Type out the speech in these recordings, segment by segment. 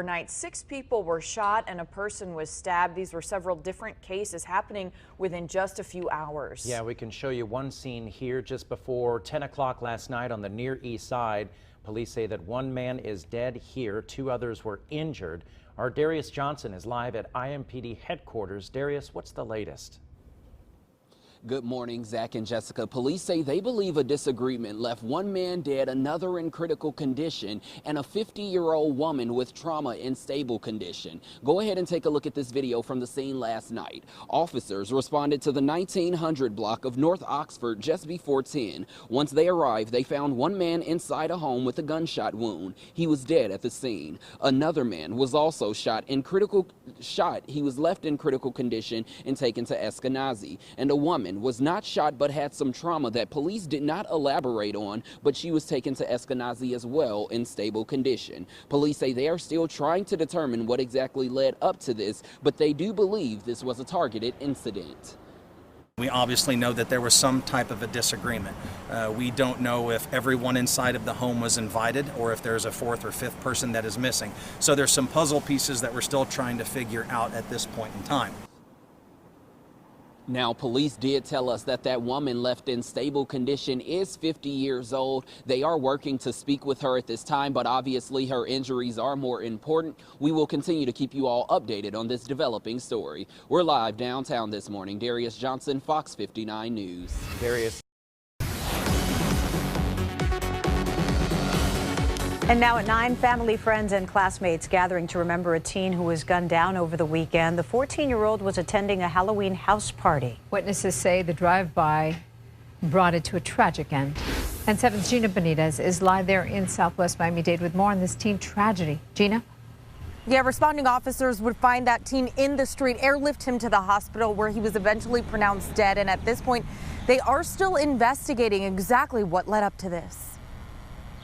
Overnight, 6 people were shot and a person was stabbed. These were several different cases happening within just a few hours. Yeah, we can show you one scene here just before 10 o'clock last night on the Near East Side. Police say that one man is dead here. 2 others were injured. Our Darius Johnson is live at IMPD headquarters. Darius, what's the latest? Good morning, Zach and Jessica. Police say they believe a disagreement left one man dead, another in critical condition, and a 50-year-old woman with trauma in stable condition. Go ahead and take a look at this video from the scene last night. Officers responded to the 1900 block of North Oxford just before 10. Once they arrived, they found one man inside a home with a gunshot wound. He was dead at the scene. Another man was also He was left in critical condition and taken to Eskenazi. And a woman was not shot but had some trauma that police did not elaborate on, but she was taken to Eskenazi as well in stable condition. Police say they are still trying to determine what exactly led up to this, but they do believe this was a targeted incident. We obviously know that there was some type of a disagreement. We don't know if everyone inside of the home was invited or if there's a 4th or 5th person that is missing. So there's some puzzle pieces that we're still trying to figure out at this point in time. Now, police did tell us that that woman left in stable condition is 50 years old. They are working to speak with her at this time, but obviously her injuries are more important. We will continue to keep you all updated on this developing story. We're live downtown this morning. Darius Johnson, Fox 59 News. Darius. And now at 9, family, friends, and classmates gathering to remember a teen who was gunned down over the weekend. The 14-year-old was attending a Halloween house party. Witnesses say the drive-by brought it to a tragic end. And 7's Gina Benitez is live there in Southwest Miami-Dade with more on this teen tragedy. Gina? Yeah, responding officers would find that teen in the street, airlift him to the hospital where he was eventually pronounced dead. And at this point, they are still investigating exactly what led up to this.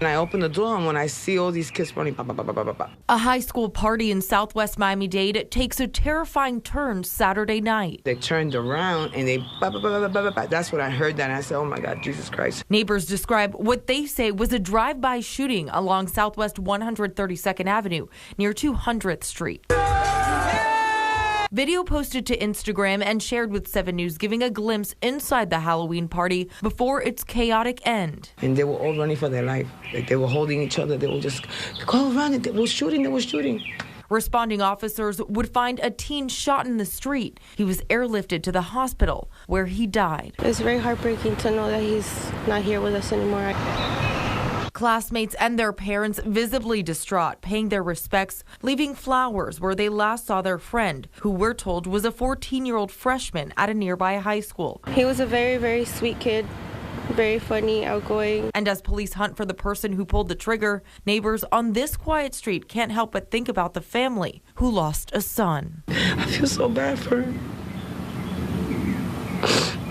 And I open the door, and when I see all these kids running, a high school party in Southwest Miami-Dade takes a terrifying turn Saturday night. They turned around and they, that's when I heard that, and I said, oh my God, Jesus Christ. Neighbors describe what they say was a drive-by shooting along Southwest 132nd Avenue near 200th Street. Video posted to Instagram and shared with 7 News, giving a glimpse inside the Halloween party before its chaotic end. And they were all running for their life. Like they were holding each other. They were just, go around. They were shooting. Responding officers would find a teen shot in the street. He was airlifted to the hospital where he died. It's very heartbreaking to know that he's not here with us anymore. Classmates and their parents visibly distraught, paying their respects, leaving flowers where they last saw their friend, who we're told was a 14-year-old freshman at a nearby high school. He was a very, very sweet kid, very funny, outgoing. And as police hunt for the person who pulled the trigger, neighbors on this quiet street can't help but think about the family who lost a son. I feel so bad for him.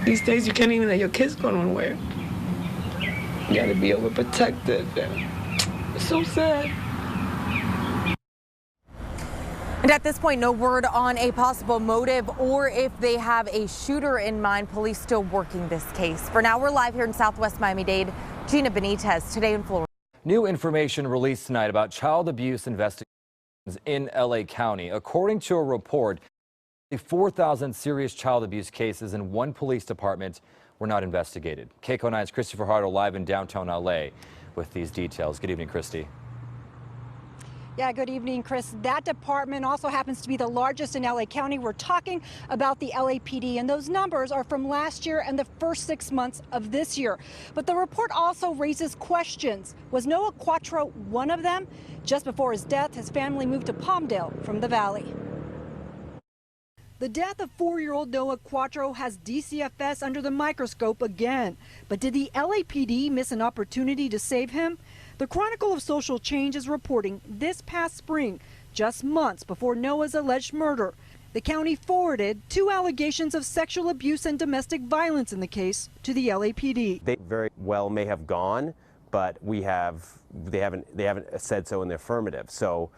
These days you can't even let your kids go nowhere. You gotta be overprotected. It's so sad. And at this point, no word on a possible motive or if they have a shooter in mind. Police still working this case. For now, we're live here in Southwest Miami-Dade. Gina Benitez, Today in Florida. New information released tonight about child abuse investigations in LA County. According to a report, 4,000 serious child abuse cases in one police department were not investigated. KCO 9's Christopher Hartle live in downtown LA with these details. Good evening, Christy. Yeah, good evening, Chris. That department also happens to be the largest in LA County. We're talking about the LAPD, and those numbers are from last year and the first 6 months of this year. But the report also raises questions. Was Noah Quattro one of them? Just before his death, his family moved to Palmdale from the Valley. The death of 4-year-old Noah Quattro has DCFS under the microscope again. But did the LAPD miss an opportunity to save him? The Chronicle of Social Change is reporting this past spring, just months before Noah's alleged murder, the county forwarded 2 allegations of sexual abuse and domestic violence in the case to the LAPD. They very well may have gone, but they haven't said so in the affirmative. So,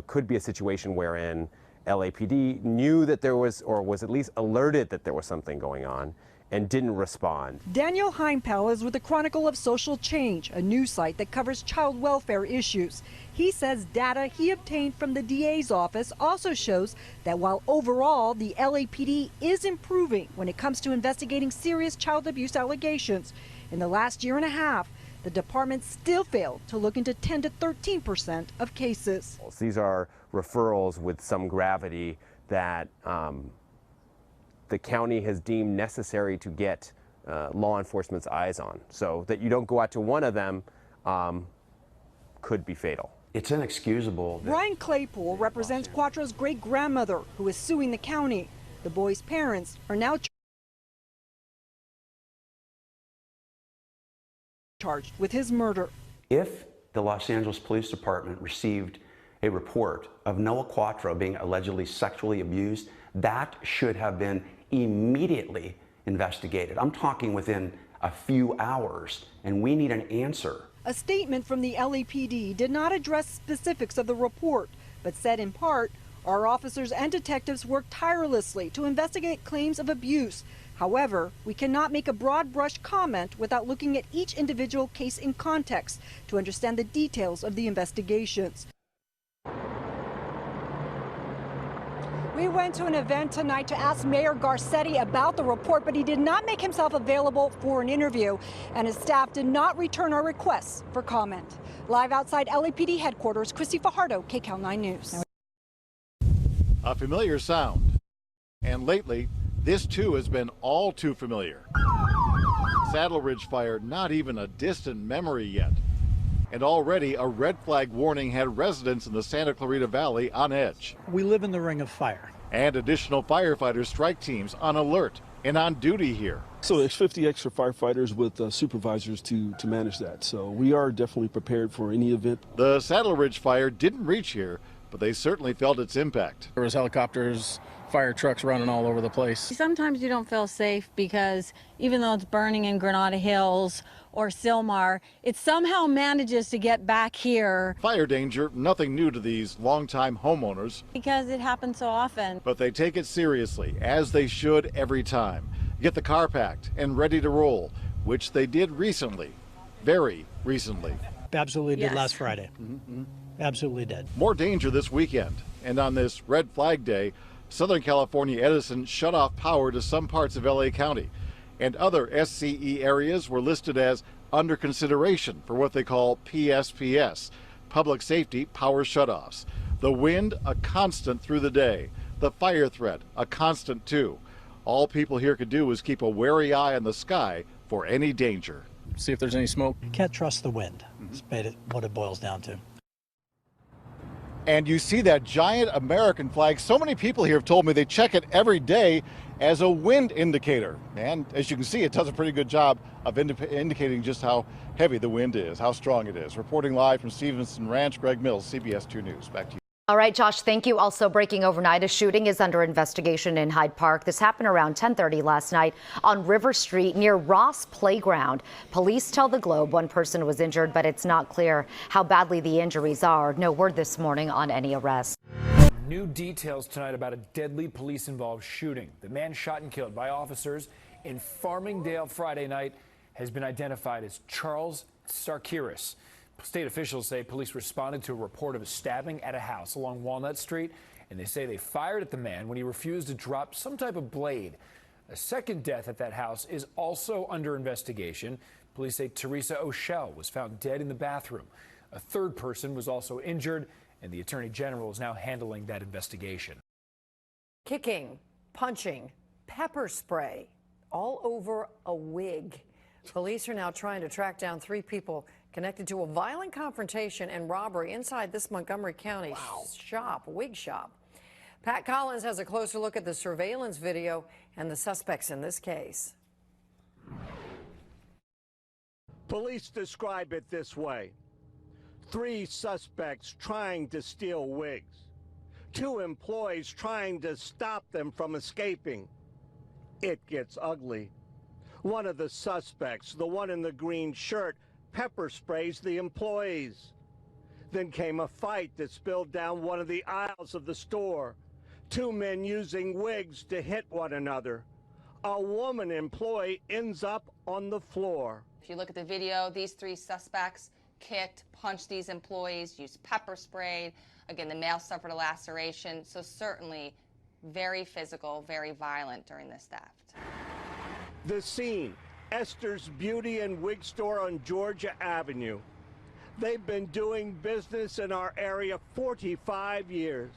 could be a situation wherein LAPD knew that there was, or was at least alerted that there was something going on, and didn't respond. Daniel Heimpel is with the Chronicle of Social Change, a news site that covers child welfare issues. He says data he obtained from the DA's office also shows that while overall the LAPD is improving when it comes to investigating serious child abuse allegations, in the last year and a half, the department still failed to look into 10 to 13% of cases. These are referrals with some gravity that the county has deemed necessary to get law enforcement's eyes on. So that you don't go out to one of them could be fatal. It's inexcusable. Brian Claypool represents Quattro's great-grandmother, who is suing the county. The boy's parents are now charged with his murder. If the Los Angeles Police Department received a report of Noah Quattro being allegedly sexually abused, that should have been immediately investigated. I'm talking within a few hours, and we need an answer. A statement from the LAPD did not address specifics of the report, but said in part, our officers and detectives worked tirelessly to investigate claims of abuse. However, we cannot make a broad brush comment without looking at each individual case in context to understand the details of the investigations. We went to an event tonight to ask Mayor Garcetti about the report, but he did not make himself available for an interview, and his staff did not return our requests for comment. Live outside LAPD headquarters, Christy Fajardo, KCAL 9 News. A familiar sound, and lately, this too has been all too familiar. Saddle Ridge fire, not even a distant memory yet. And already a red flag warning had residents in the Santa Clarita Valley on edge. We live in the ring of fire. And additional firefighter strike teams on alert and on duty here. So there's 50 extra firefighters with supervisors to manage that. So we are definitely prepared for any event. The Saddle Ridge fire didn't reach here, but they certainly felt its impact. There was helicopters, fire trucks running all over the place. Sometimes you don't feel safe because even though it's burning in Granada Hills or Sylmar, it somehow manages to get back here. Fire danger, nothing new to these longtime homeowners. Because it happens so often. But they take it seriously, as they should every time. Get the car packed and ready to roll, which they did recently, very recently. Absolutely did last Friday. Absolutely did. More danger this weekend. And on this red flag day, Southern California Edison shut off power to some parts of LA County, and other SCE areas were listed as under consideration for what they call PSPS, Public Safety Power Shutoffs. The wind, a constant through the day. The fire threat, a constant too. All people here could do was keep a wary eye on the sky for any danger. See if there's any smoke. Can't trust the wind. That's what it boils down to. And you see that giant American flag. So many people here have told me they check it every day as a wind indicator. And as you can see, it does a pretty good job of indicating just how heavy the wind is, how strong it is. Reporting live from Stevenson Ranch, Greg Mills, CBS 2 News. Back to you. All right, Josh, thank you. Also breaking overnight, a shooting is under investigation in Hyde Park. This happened around 10:30 last night on River Street near Ross Playground. Police tell the Globe one person was injured, but it's not clear how badly the injuries are. No word this morning on any arrests. New details tonight about a deadly police-involved shooting. The man shot and killed by officers in Farmingdale Friday night has been identified as Charles Sarkiris. State officials say police responded to a report of a stabbing at a house along Walnut Street, and they say they fired at the man when he refused to drop some type of blade. A second death at that house is also under investigation. Police say Teresa O'Shell was found dead in the bathroom. A third person was also injured, and the Attorney General is now handling that investigation. Kicking, punching, pepper spray all over a wig. Police are now trying to track down 3 people connected to a violent confrontation and robbery inside this Montgomery County wig shop. Pat Collins has a closer look at the surveillance video and the suspects in this case. Police describe it this way. 3 suspects trying to steal wigs. 2 employees trying to stop them from escaping. It gets ugly. One of the suspects, the one in the green shirt, pepper sprays the employees. Then came a fight that spilled down one of the aisles of the store. 2 men using wigs to hit one another. a woman employee ends up on the floor. If you look at the video, these 3 suspects kicked, punched these employees, used pepper spray. Again, the male suffered a laceration, so certainly very physical, very violent during this theft. The scene, Esther's Beauty and Wig Store on Georgia Avenue. They've been doing business in our area 45 years.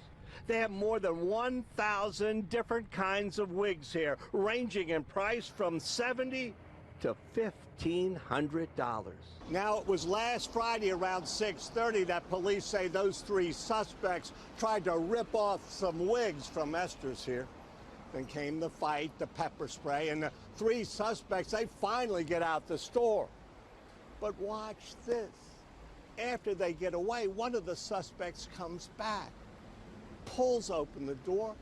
They have more than 1,000 different kinds of wigs here, ranging in price from $70 to $1,500. Now, it was last Friday around 6:30 that police say those 3 suspects tried to rip off some wigs from Esther's here. Then came the fight, the pepper spray, and the 3 suspects, they finally get out the store. But watch this. After they get away, one of the suspects comes back, pulls open the door,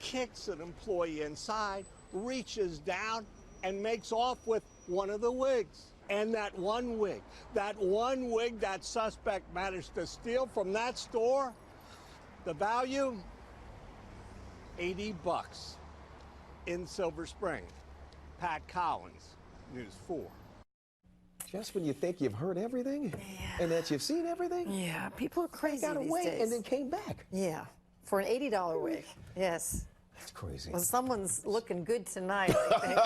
kicks an employee inside, reaches down, and makes off with one of the wigs. And that one wig that suspect managed to steal from that store, the value, $80 in Silver Spring. Pat Collins, News 4. Just when you think you've heard everything and that you've seen everything? Yeah, people are crazy Got these away days. and then came back. Yeah, for an $80 wig. Yes. That's crazy. Well, someone's looking good tonight, I think.